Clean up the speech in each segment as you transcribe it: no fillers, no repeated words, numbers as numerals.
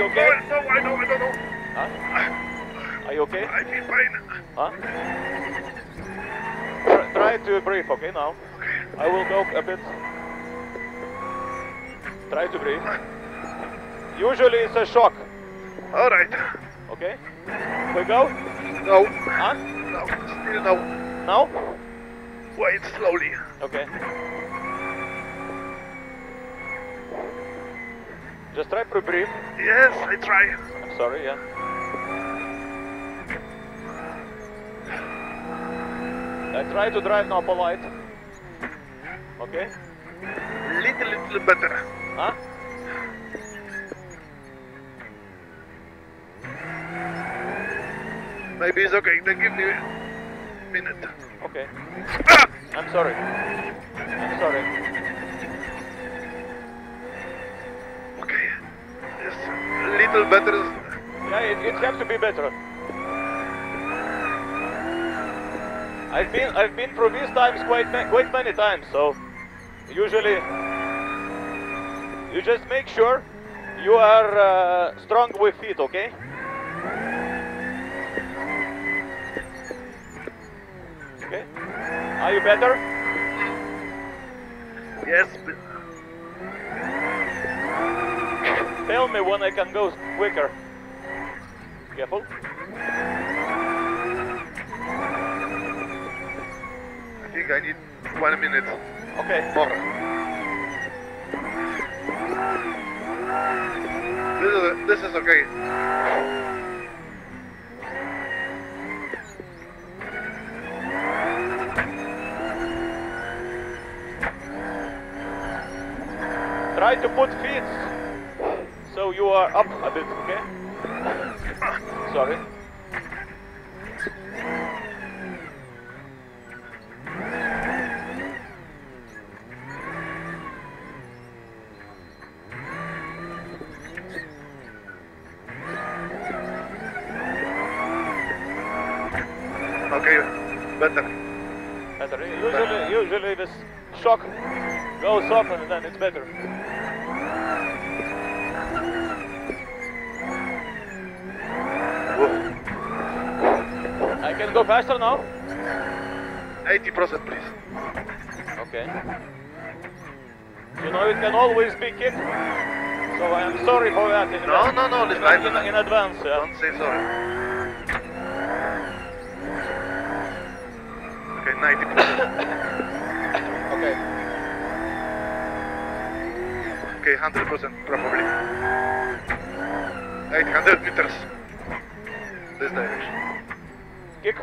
you okay? No, I don't know. Huh? Are you okay? I feel pain. Huh? Try to breathe, okay, now. Okay. I will go a bit. Try to breathe. Usually it's a shock. Alright. Okay? We go? No. Huh? No, still no. Now? Wait, slowly. Okay. Just try to breathe. Yes, I try. I'm sorry, yeah. I try to drive now polite. Okay? Little better. Huh? Maybe it's okay. Then give me a minute. Okay. Ah! I'm sorry. I'm sorry. Okay. Yes, little better. Yeah, it has to be better. I've been through these times quite many times, so usually you just make sure you are strong with feet, okay? Okay. Are you better? Yes. Tell me when I can go quicker. Careful. I think I need 1 minute. Okay. More. This is okay. Try to put feet so you are up a bit, okay? Sorry. Okay, better. Better. Usually this shock goes off and then it's better. I can go faster now? 80%, please. Okay. You know, it can always be kicked. So I am sorry for that in in advance. Yeah. Don't say sorry. Okay, 90%. Okay. Okay, 100% probably. 800 meters. This direction. Kick.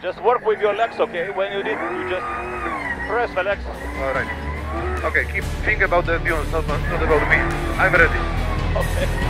Just work with your legs, okay? When you need, you just press the legs. Alright. Okay, think about the dunes, not about me. I'm ready. Okay.